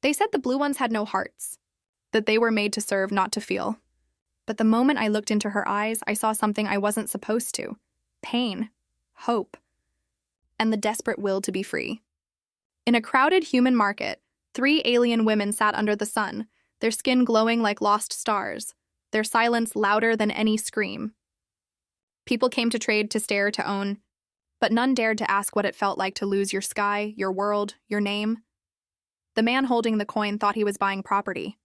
They said the blue ones had no hearts, that they were made to serve, not to feel. But the moment I looked into her eyes, I saw something I wasn't supposed to. Pain, hope, and the desperate will to be free. In a crowded human market, 3 alien women sat under the sun, their skin glowing like lost stars, their silence louder than any scream. People came to trade, to stare, to own, but none dared to ask what it felt like to lose your sky, your world, your name. The man holding the coin thought he was buying property.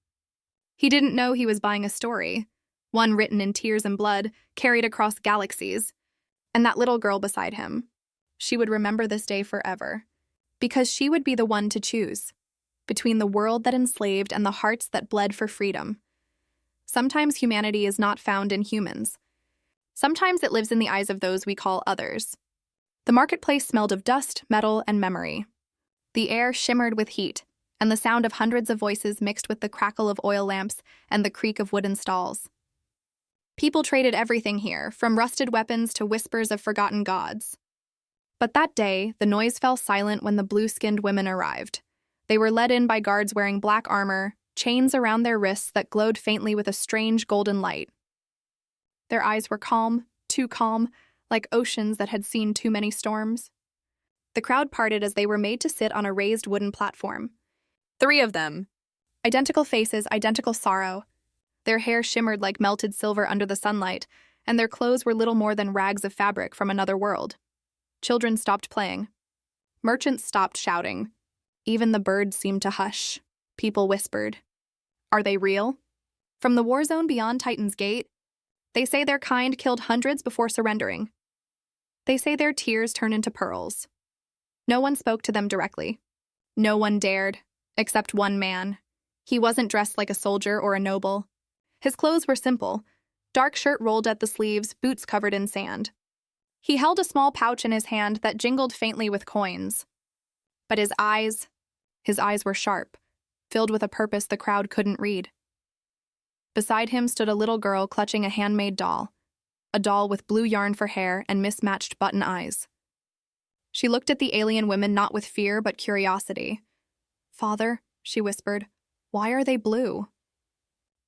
He didn't know he was buying a story, one written in tears and blood, carried across galaxies. And that little girl beside him, she would remember this day forever, because she would be the one to choose between the world that enslaved and the hearts that bled for freedom. Sometimes humanity is not found in humans. Sometimes it lives in the eyes of those we call others. The marketplace smelled of dust, metal, and memory. The air shimmered with heat, and the sound of hundreds of voices mixed with the crackle of oil lamps and the creak of wooden stalls. People traded everything here, from rusted weapons to whispers of forgotten gods. But that day, the noise fell silent when the blue-skinned women arrived. They were led in by guards wearing black armor, chains around their wrists that glowed faintly with a strange golden light. Their eyes were calm, too calm, like oceans that had seen too many storms. The crowd parted as they were made to sit on a raised wooden platform. 3 of them. Identical faces, identical sorrow. Their hair shimmered like melted silver under the sunlight, and their clothes were little more than rags of fabric from another world. Children stopped playing. Merchants stopped shouting. Even the birds seemed to hush. People whispered. Are they real? From the war zone beyond Titan's Gate, they say their kind killed hundreds before surrendering. They say their tears turn into pearls. No one spoke to them directly. No one dared, except one man. He wasn't dressed like a soldier or a noble. His clothes were simple, dark shirt rolled at the sleeves, boots covered in sand. He held a small pouch in his hand that jingled faintly with coins. But his eyes were sharp, filled with a purpose the crowd couldn't read. Beside him stood a little girl clutching a handmade doll, a doll with blue yarn for hair and mismatched button eyes. She looked at the alien women not with fear but curiosity. "Father," she whispered, "why are they blue?"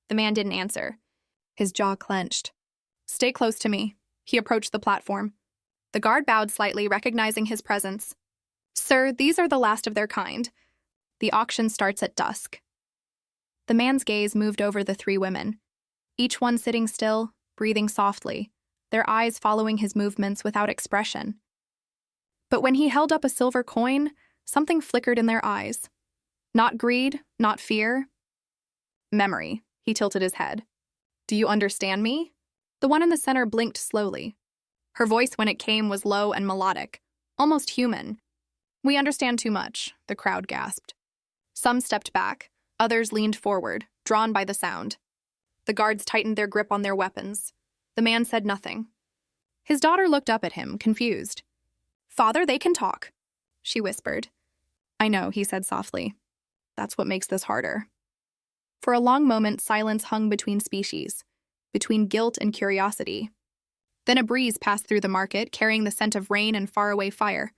The man didn't answer. His jaw clenched. "Stay close to me." He approached the platform. The guard bowed slightly, recognizing his presence. "Sir, these are the last of their kind. The auction starts at dusk." The man's gaze moved over the 3 women, each one sitting still, breathing softly, their eyes following his movements without expression. But when he held up a silver coin, something flickered in their eyes. Not greed, not fear. Memory. He tilted his head. "Do you understand me?" The one in the center blinked slowly. Her voice, when it came, was low and melodic, almost human. "We understand too much," the crowd gasped. Some stepped back, others leaned forward, drawn by the sound. The guards tightened their grip on their weapons. The man said nothing. His daughter looked up at him, confused. "Father, they can talk," she whispered. "I know," he said softly. "That's what makes this harder." For a long moment, silence hung between species, between guilt and curiosity. Then a breeze passed through the market, carrying the scent of rain and faraway fire.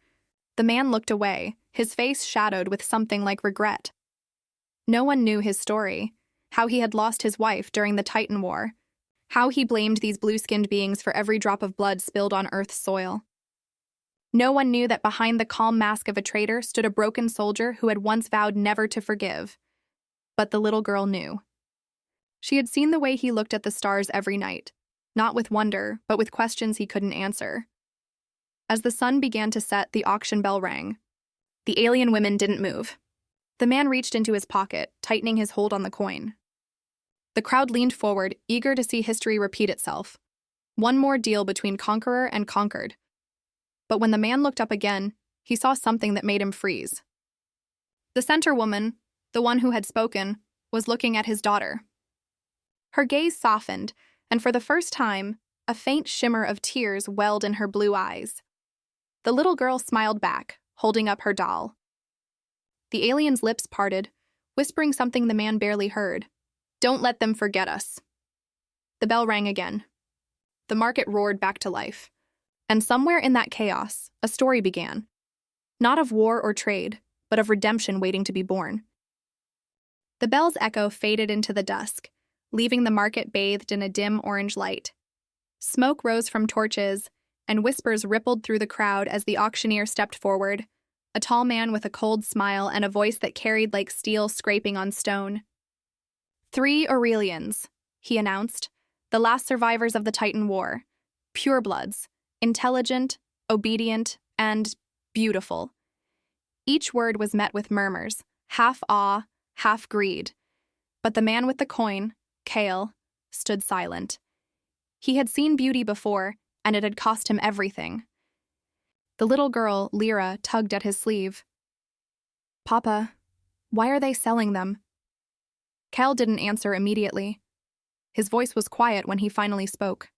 The man looked away, his face shadowed with something like regret. No one knew his story, how he had lost his wife during the Titan War, how he blamed these blue-skinned beings for every drop of blood spilled on Earth's soil. No one knew that behind the calm mask of a traitor stood a broken soldier who had once vowed never to forgive. But the little girl knew. She had seen the way he looked at the stars every night, not with wonder, but with questions he couldn't answer. As the sun began to set, the auction bell rang. The alien women didn't move. The man reached into his pocket, tightening his hold on the coin. The crowd leaned forward, eager to see history repeat itself. One more deal between conqueror and conquered. But when the man looked up again, he saw something that made him freeze. The center woman, the one who had spoken, was looking at his daughter. Her gaze softened, and for the first time, a faint shimmer of tears welled in her blue eyes. The little girl smiled back, holding up her doll. The alien's lips parted, whispering something the man barely heard. "Don't let them forget us." The bell rang again. The market roared back to life. And somewhere in that chaos, a story began. Not of war or trade, but of redemption waiting to be born. The bell's echo faded into the dusk, leaving the market bathed in a dim orange light. Smoke rose from torches, and whispers rippled through the crowd as the auctioneer stepped forward, a tall man with a cold smile and a voice that carried like steel scraping on stone. 3 Aurelians, he announced, the last survivors of the Titan War. Purebloods, intelligent, obedient, and beautiful. Each word was met with murmurs, half awe, half greed. But the man with the coin, Kale, stood silent. He had seen beauty before, and it had cost him everything. The little girl, Lyra, tugged at his sleeve. "Papa, why are they selling them?" Kale didn't answer immediately. His voice was quiet when he finally spoke.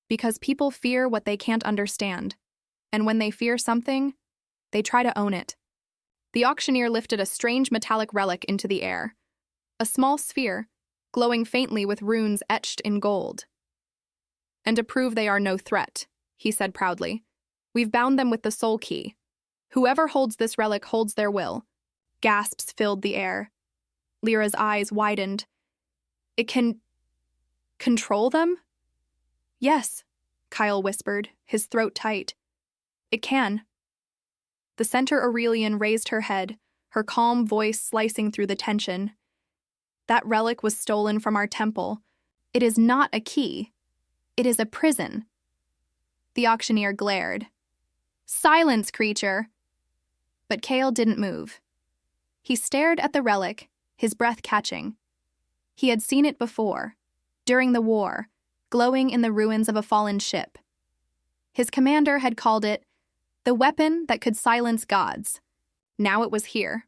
"Because people fear what they can't understand, and when they fear something, they try to own it." The auctioneer lifted a strange metallic relic into the air, a small sphere, glowing faintly with runes etched in gold. "And to prove they are no threat," he said proudly, "we've bound them with the soul key. Whoever holds this relic holds their will." Gasps filled the air. Lyra's eyes widened. "It can control them?" "Yes," Kyle whispered, his throat tight. "It can." The Center Aurelian raised her head, her calm voice slicing through the tension. "That relic was stolen from our temple. It is not a key. It is a prison." The auctioneer glared. "Silence, creature!" But Kale didn't move. He stared at the relic, his breath catching. He had seen it before, during the war, glowing in the ruins of a fallen ship. His commander had called it the weapon that could silence gods. Now it was here,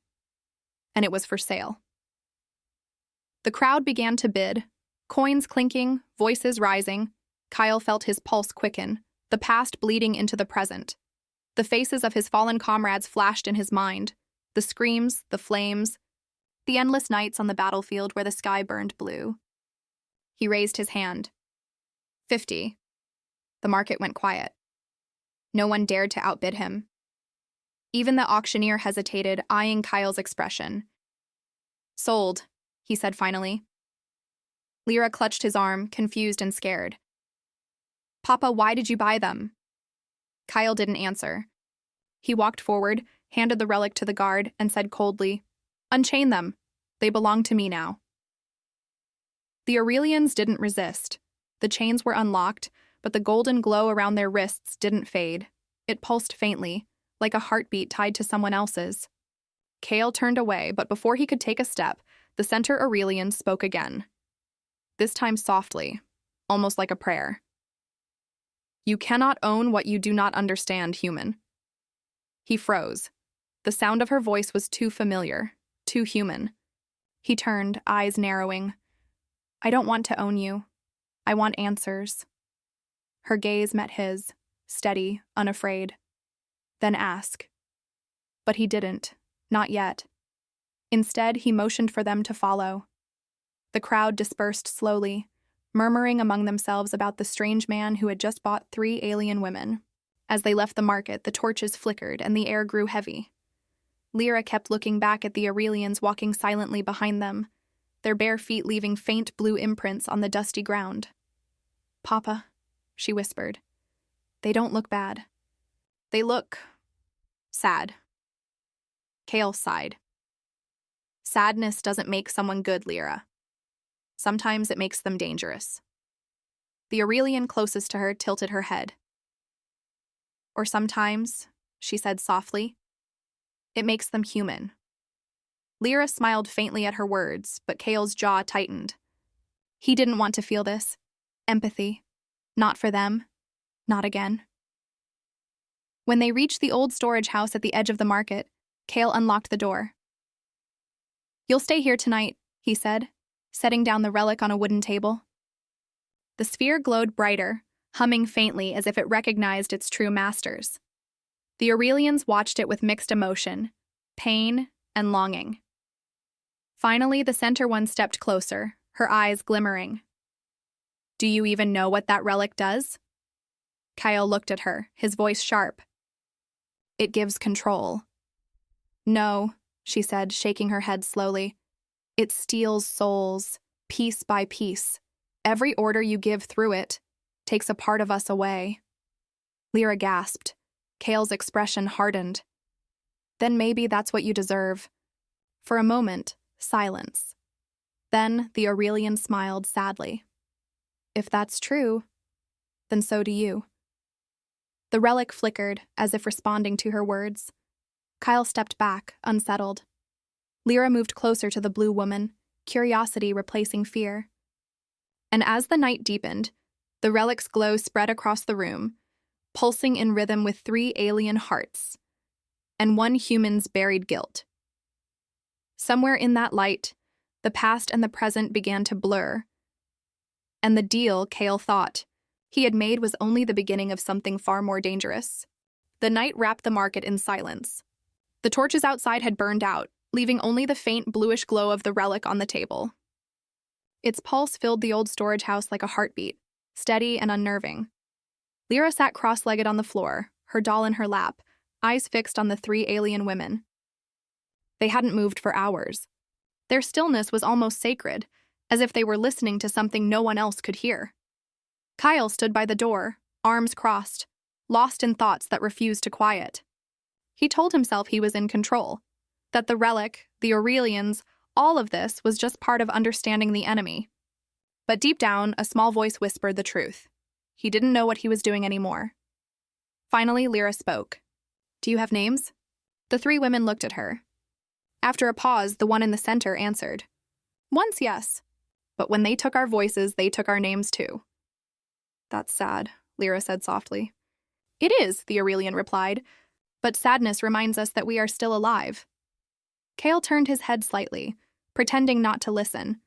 and it was for sale. The crowd began to bid, coins clinking, voices rising. Kyle felt his pulse quicken, the past bleeding into the present. The faces of his fallen comrades flashed in his mind, the screams, the flames, the endless nights on the battlefield where the sky burned blue. He raised his hand. 50. The market went quiet. No one dared to outbid him. Even the auctioneer hesitated, eyeing Kyle's expression. "Sold," he said finally. Lyra clutched his arm, confused and scared. "Papa, why did you buy them?" Kyle didn't answer. He walked forward, handed the relic to the guard, and said coldly, "Unchain them. They belong to me now." The Aurelians didn't resist. The chains were unlocked, but the golden glow around their wrists didn't fade. It pulsed faintly, like a heartbeat tied to someone else's. Kale turned away, but before he could take a step, the Center Aurelian spoke again. This time softly, almost like a prayer. "You cannot own what you do not understand, human." He froze. The sound of her voice was too familiar, too human. He turned, eyes narrowing. "I don't want to own you. I want answers." Her gaze met his, steady, unafraid. "Then ask." But he didn't, not yet. Instead, he motioned for them to follow. The crowd dispersed slowly, murmuring among themselves about the strange man who had just bought 3 alien women. As they left the market, the torches flickered and the air grew heavy. Lyra kept looking back at the Aurelians walking silently behind them, their bare feet leaving faint blue imprints on the dusty ground. "Papa," she whispered, "they don't look bad. They look sad." Kale sighed. "Sadness doesn't make someone good, Lyra. Sometimes it makes them dangerous." The Aurelian closest to her tilted her head. "Or sometimes," she said softly, "it makes them human." Lyra smiled faintly at her words, but Kale's jaw tightened. He didn't want to feel this. Empathy. Not for them. Not again. When they reached the old storage house at the edge of the market, Kale unlocked the door. "You'll stay here tonight," he said, setting down the relic on a wooden table. The sphere glowed brighter, humming faintly as if it recognized its true masters. The Aurelians watched it with mixed emotion, pain and longing. Finally, the center one stepped closer, her eyes glimmering. "Do you even know what that relic does?" Kyle looked at her, his voice sharp. "It gives control." "No," she said, shaking her head slowly. It steals souls, piece by piece. Every order you give through it takes a part of us away. Lyra gasped. Kale's expression hardened. Then maybe that's what you deserve. For a moment, silence. Then the Aurelian smiled sadly. If that's true, then so do you. The relic flickered, as if responding to her words. Kyle stepped back, unsettled. Lyra moved closer to the blue woman, curiosity replacing fear. And as the night deepened, the relic's glow spread across the room, pulsing in rhythm with 3 alien hearts, and 1 human's buried guilt. Somewhere in that light, the past and the present began to blur, and the deal, Kale thought, he had made was only the beginning of something far more dangerous. The night wrapped the market in silence. The torches outside had burned out, leaving only the faint bluish glow of the relic on the table. Its pulse filled the old storage house like a heartbeat, steady and unnerving. Lyra sat cross-legged on the floor, her doll in her lap, eyes fixed on the 3 alien women. They hadn't moved for hours. Their stillness was almost sacred, as if they were listening to something no one else could hear. Kyle stood by the door, arms crossed, lost in thoughts that refused to quiet. He told himself he was in control, that the relic, the Aurelians, all of this was just part of understanding the enemy. But deep down, a small voice whispered the truth. He didn't know what he was doing anymore. Finally, Lyra spoke. Do you have names? The 3 women looked at her. After a pause, the one in the center answered. Once, yes. But when they took our voices, they took our names too. That's sad, Lyra said softly. It is, the Aurelian replied, but sadness reminds us that we are still alive. Kale turned his head slightly, pretending not to listen,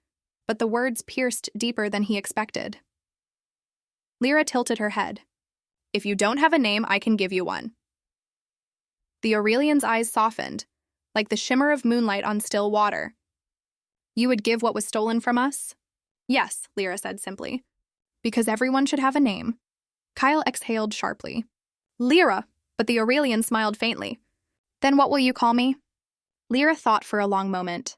but the words pierced deeper than he expected. Lyra tilted her head. If you don't have a name, I can give you one. The Aurelian's eyes softened, like the shimmer of moonlight on still water. You would give what was stolen from us? Yes, Lyra said simply. Because everyone should have a name. Kyle exhaled sharply. Lyra, but the Aurelian smiled faintly. Then what will you call me? Lyra thought for a long moment.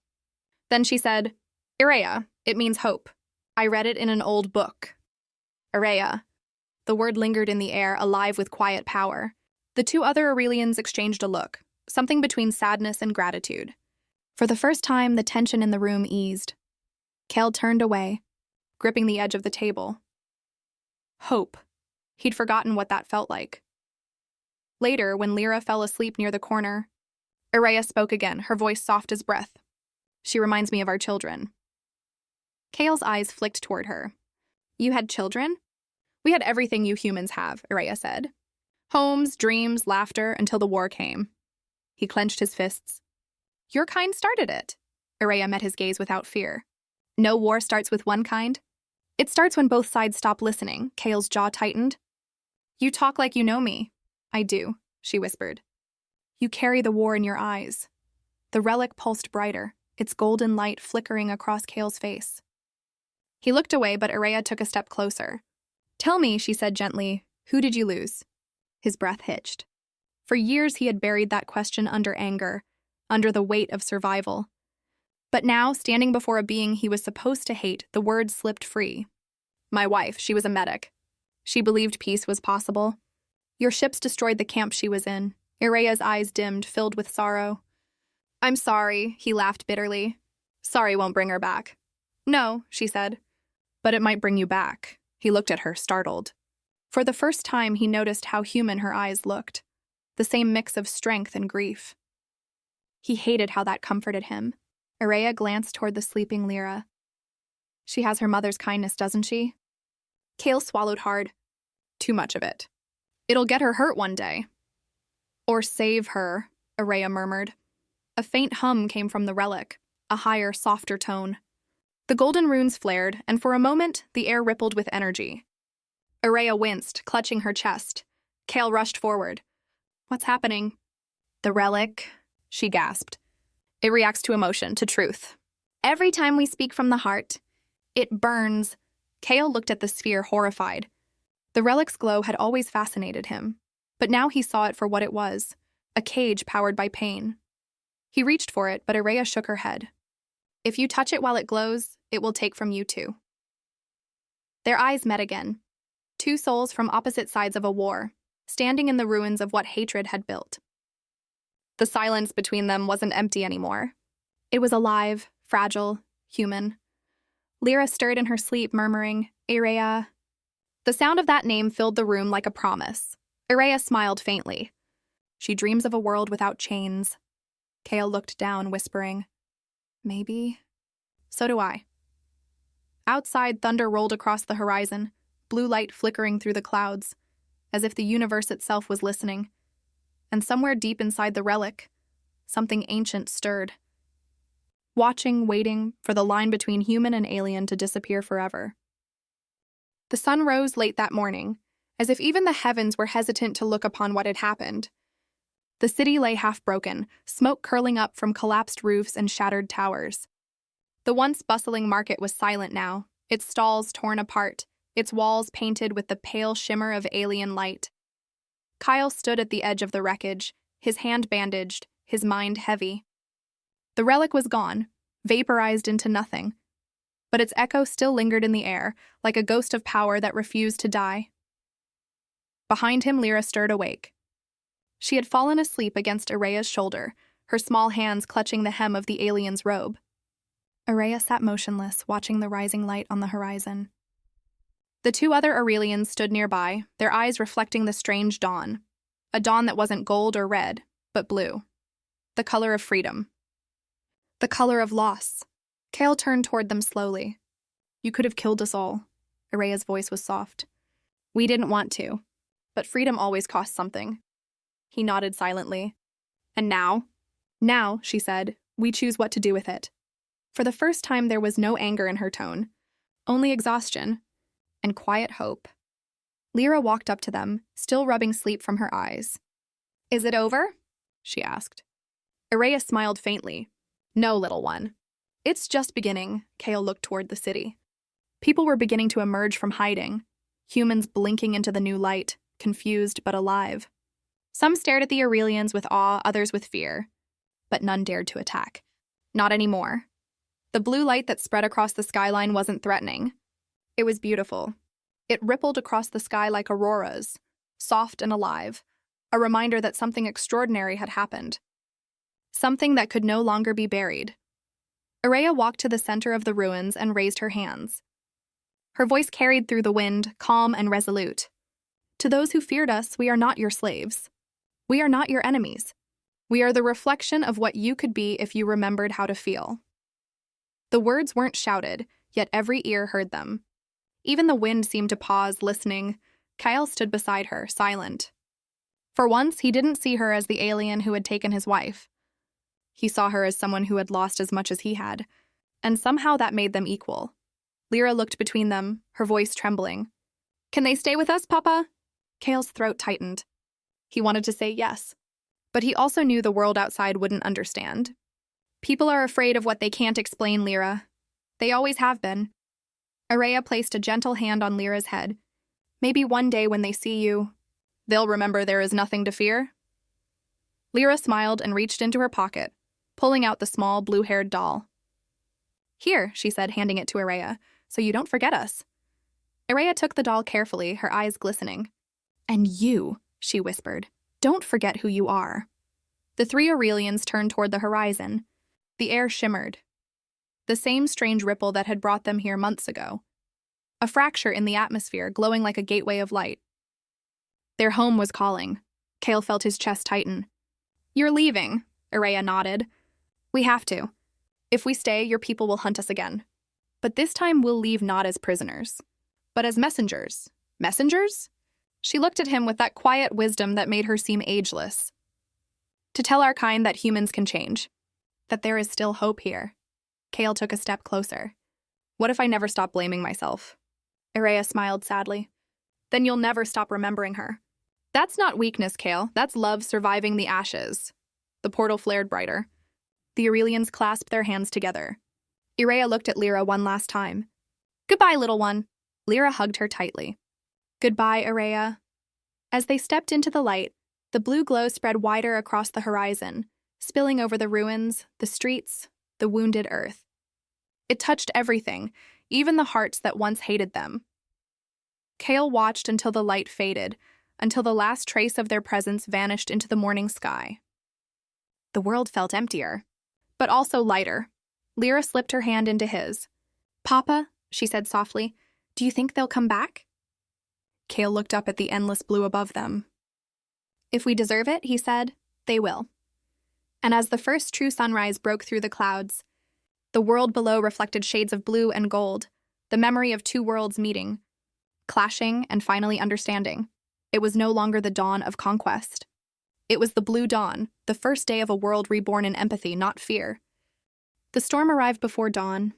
Then she said, Irea, it means hope. I read it in an old book. Irea. The word lingered in the air, alive with quiet power. The 2 other Aurelians exchanged a look, something between sadness and gratitude. For the first time, the tension in the room eased. Kale turned away, gripping the edge of the table. Hope. He'd forgotten what that felt like. Later, when Lyra fell asleep near the corner, Irea spoke again, her voice soft as breath. She reminds me of our children. Kale's eyes flicked toward her. You had children? We had everything you humans have, Irea said. Homes, dreams, laughter, until the war came. He clenched his fists. Your kind started it. Irea met his gaze without fear. No war starts with one kind. It starts when both sides stop listening, Kale's jaw tightened. You talk like you know me. I do, she whispered. You carry the war in your eyes. The relic pulsed brighter, its golden light flickering across Kale's face. He looked away, but Irea took a step closer. Tell me, she said gently, who did you lose? His breath hitched. For years he had buried that question under anger, under the weight of survival. But now, standing before a being he was supposed to hate, the words slipped free. My wife, she was a medic. She believed peace was possible. Your ships destroyed the camp she was in. Irea's eyes dimmed, filled with sorrow. I'm sorry, he laughed bitterly. Sorry won't bring her back. No, she said. But it might bring you back. He looked at her, startled. For the first time, he noticed how human her eyes looked. The same mix of strength and grief. He hated how that comforted him. Irea glanced toward the sleeping Lyra. She has her mother's kindness, doesn't she? Kale swallowed hard. Too much of it. It'll get her hurt one day. Or save her, Irea murmured. A faint hum came from the relic, a higher, softer tone. The golden runes flared, and for a moment, the air rippled with energy. Irea winced, clutching her chest. Kale rushed forward. What's happening? The relic, she gasped. It reacts to emotion, to truth. Every time we speak from the heart, it burns. Kale looked at the sphere, horrified. The relic's glow had always fascinated him, but now he saw it for what it was, a cage powered by pain. He reached for it, but Irea shook her head. If you touch it while it glows, it will take from you too. Their eyes met again. Two souls from opposite sides of a war, standing in the ruins of what hatred had built. The silence between them wasn't empty anymore. It was alive, fragile, human. Lyra stirred in her sleep, murmuring, Irea. The sound of that name filled the room like a promise. Irea smiled faintly. She dreams of a world without chains. Kale looked down, whispering, Maybe. So do I. Outside, thunder rolled across the horizon, blue light flickering through the clouds, as if the universe itself was listening. And somewhere deep inside the relic, something ancient stirred. Watching, waiting for the line between human and alien to disappear forever. The sun rose late that morning, as if even the heavens were hesitant to look upon what had happened. The city lay half-broken, smoke curling up from collapsed roofs and shattered towers. The once bustling market was silent now, its stalls torn apart, its walls painted with the pale shimmer of alien light. Kyle stood at the edge of the wreckage, his hand bandaged, his mind heavy. The relic was gone, vaporized into nothing, but its echo still lingered in the air, like a ghost of power that refused to die. Behind him, Lyra stirred awake. She had fallen asleep against Irea's shoulder, her small hands clutching the hem of the alien's robe. Irea sat motionless, watching the rising light on the horizon. The two other Aurelians stood nearby, their eyes reflecting the strange dawn, a dawn that wasn't gold or red, but blue. The color of freedom. The color of loss. Kale turned toward them slowly. You could have killed us all. Irea's voice was soft. We didn't want to, but freedom always costs something. He nodded silently. And now? Now, she said, we choose what to do with it. For the first time, there was no anger in her tone, only exhaustion and quiet hope. Lyra walked up to them, still rubbing sleep from her eyes. Is it over? She asked. Irea smiled faintly. No, little one. It's just beginning. Kale looked toward the city. People were beginning to emerge from hiding, humans blinking into the new light, confused but alive. Some stared at the Aurelians with awe, others with fear, but none dared to attack. Not anymore. The blue light that spread across the skyline wasn't threatening. It was beautiful. It rippled across the sky like auroras, soft and alive, a reminder that something extraordinary had happened. Something that could no longer be buried. Irea walked to the center of the ruins and raised her hands. Her voice carried through the wind, calm and resolute. To those who feared us, we are not your slaves. We are not your enemies. We are the reflection of what you could be if you remembered how to feel. The words weren't shouted, yet every ear heard them. Even the wind seemed to pause, listening. Kyle stood beside her, silent. For once, he didn't see her as the alien who had taken his wife. He saw her as someone who had lost as much as he had, and somehow that made them equal. Lyra looked between them, her voice trembling. Can they stay with us, Papa? Kale's throat tightened. He wanted to say yes, but he also knew the world outside wouldn't understand. People are afraid of what they can't explain, Lyra. They always have been. Irea placed a gentle hand on Lyra's head. Maybe one day when they see you, they'll remember there is nothing to fear. Lyra smiled and reached into her pocket, pulling out the small, blue-haired doll. Here, she said, handing it to Irea, so you don't forget us. Irea took the doll carefully, her eyes glistening. And you, she whispered, don't forget who you are. The three Aurelians turned toward the horizon. The air shimmered. The same strange ripple that had brought them here months ago. A fracture in the atmosphere, glowing like a gateway of light. Their home was calling. Kale felt his chest tighten. You're leaving, Irea nodded. We have to. If we stay, your people will hunt us again. But this time we'll leave not as prisoners, but as messengers. Messengers? She looked at him with that quiet wisdom that made her seem ageless. To tell our kind that humans can change. That there is still hope here. Kale took a step closer. What if I never stop blaming myself? Irea smiled sadly. Then you'll never stop remembering her. That's not weakness, Kale. That's love surviving the ashes. The portal flared brighter. The Aurelians clasped their hands together. Irea looked at Lyra one last time. Goodbye, little one. Lyra hugged her tightly. Goodbye, Irea. As they stepped into the light, the blue glow spread wider across the horizon, spilling over the ruins, the streets, the wounded earth. It touched everything, even the hearts that once hated them. Kale watched until the light faded, until the last trace of their presence vanished into the morning sky. The world felt emptier, but also lighter. Lyra slipped her hand into his. "Papa," she said softly, "do you think they'll come back?" Kale looked up at the endless blue above them. "If we deserve it," he said, "they will." And as the first true sunrise broke through the clouds, the world below reflected shades of blue and gold, the memory of two worlds meeting, clashing and finally understanding. It was no longer the dawn of conquest. It was the blue dawn, the first day of a world reborn in empathy, not fear. The storm arrived before dawn.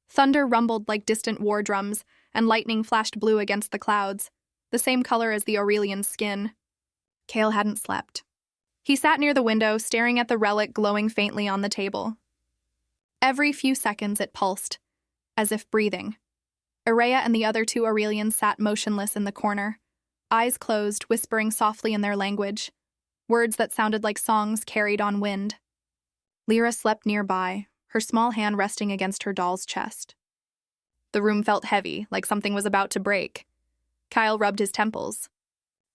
Thunder rumbled like distant war drums, and lightning flashed blue against the clouds, the same color as the Aurelian's skin. Kale hadn't slept. He sat near the window, staring at the relic glowing faintly on the table. Every few seconds it pulsed, as if breathing. Aurea and the other two Aurelians sat motionless in the corner, eyes closed, whispering softly in their language, words that sounded like songs carried on wind. Lyra slept nearby, her small hand resting against her doll's chest. The room felt heavy, like something was about to break. Kyle rubbed his temples.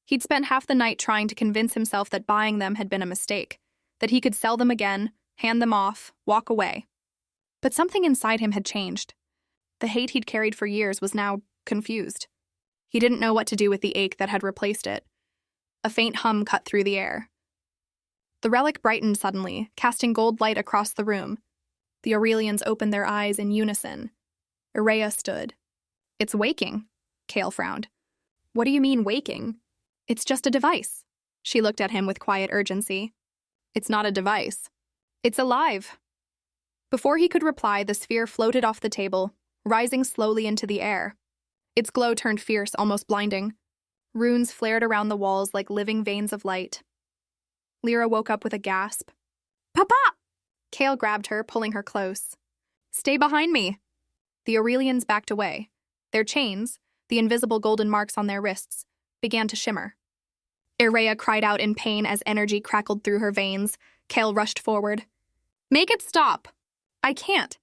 He'd spent half the night trying to convince himself that buying them had been a mistake, that he could sell them again, hand them off, walk away. But something inside him had changed. The hate he'd carried for years was now confused. He didn't know what to do with the ache that had replaced it. A faint hum cut through the air. The relic brightened suddenly, casting gold light across the room. The Aurelians opened their eyes in unison. Aurea stood. "It's waking," Kale frowned. "What do you mean, waking?" "It's just a device." She looked at him with quiet urgency. "It's not a device. It's alive." Before he could reply, the sphere floated off the table, rising slowly into the air. Its glow turned fierce, almost blinding. Runes flared around the walls like living veins of light. Lyra woke up with a gasp. "Papa!" Kale grabbed her, pulling her close. "Stay behind me." The Aurelians backed away. Their chains, the invisible golden marks on their wrists, began to shimmer. Aurea cried out in pain as energy crackled through her veins. Kale rushed forward. "Make it stop!" "I can't,"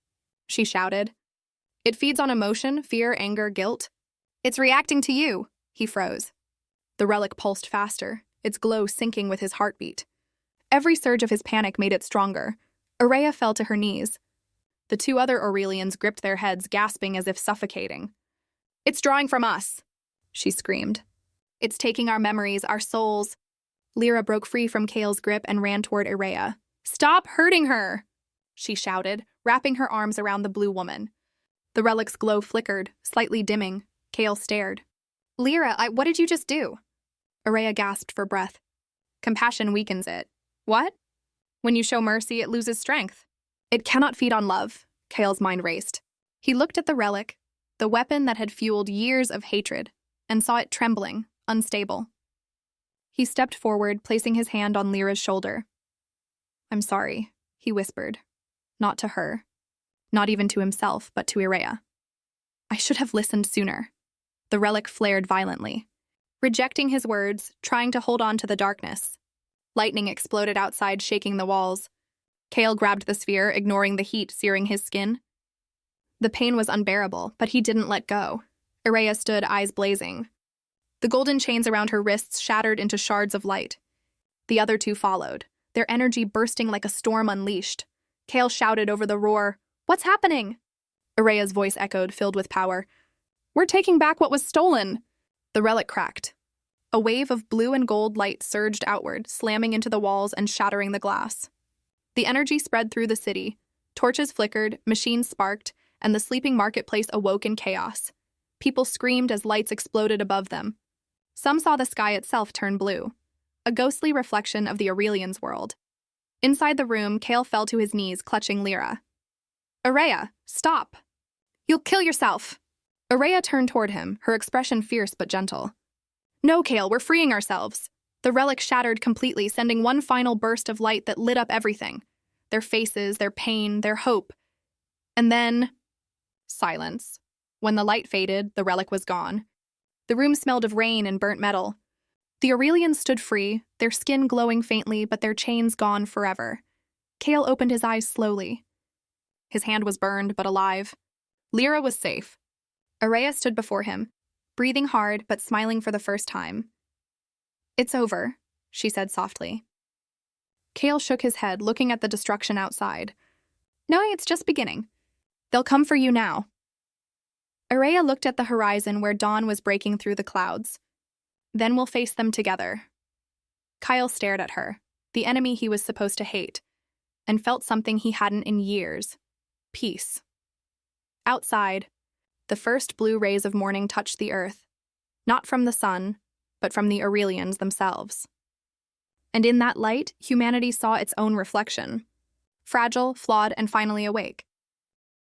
she shouted. "It feeds on emotion, fear, anger, guilt." "It's reacting to you." He froze. The relic pulsed faster, its glow syncing with his heartbeat. Every surge of his panic made it stronger. Aurea fell to her knees. The two other Aurelians gripped their heads, gasping as if suffocating. "It's drawing from us," she screamed. "It's taking our memories, our souls." Lyra broke free from Kale's grip and ran toward Aurea. "Stop hurting her!" she shouted, wrapping her arms around the blue woman. The relic's glow flickered, slightly dimming. Kale stared. "Lyra, what did you just do?" Aurea gasped for breath. "Compassion weakens it." "What?" "When you show mercy, it loses strength." "It cannot feed on love." Kale's mind raced. He looked at the relic, the weapon that had fueled years of hatred, and saw it trembling, unstable. He stepped forward, placing his hand on Lyra's shoulder. "I'm sorry," he whispered. Not to her. Not even to himself, but to Aurea. "I should have listened sooner." The relic flared violently. Rejecting his words, trying to hold on to the darkness. Lightning exploded outside, shaking the walls. Kale grabbed the sphere, ignoring the heat searing his skin. The pain was unbearable, but he didn't let go. Aurea stood, eyes blazing. The golden chains around her wrists shattered into shards of light. The other two followed, their energy bursting like a storm unleashed. Kale shouted over the roar, "What's happening?" Aurea's voice echoed, filled with power. "We're taking back what was stolen." The relic cracked. A wave of blue and gold light surged outward, slamming into the walls and shattering the glass. The energy spread through the city. Torches flickered, machines sparked, and the sleeping marketplace awoke in chaos. People screamed as lights exploded above them. Some saw the sky itself turn blue, a ghostly reflection of the Aurelian's world. Inside the room, Kale fell to his knees, clutching Lyra. "Aurea, stop! You'll kill yourself!" Aurea turned toward him, her expression fierce but gentle. "No, Kale, we're freeing ourselves." The relic shattered completely, sending one final burst of light that lit up everything. Their faces, their pain, their hope. And then... silence. When the light faded, the relic was gone. The room smelled of rain and burnt metal. The Aurelians stood free, their skin glowing faintly, but their chains gone forever. Kale opened his eyes slowly. His hand was burned, but alive. Lyra was safe. Araya stood before him, breathing hard but smiling for the first time. "It's over," she said softly. Kale shook his head, looking at the destruction outside. "No, it's just beginning. They'll come for you now." Araya looked at the horizon where dawn was breaking through the clouds. "Then we'll face them together." Kyle stared at her, the enemy he was supposed to hate, and felt something he hadn't in years: peace. Outside, the first blue rays of morning touched the earth, not from the sun, but from the Aurelians themselves. And in that light, humanity saw its own reflection, fragile, flawed, and finally awake.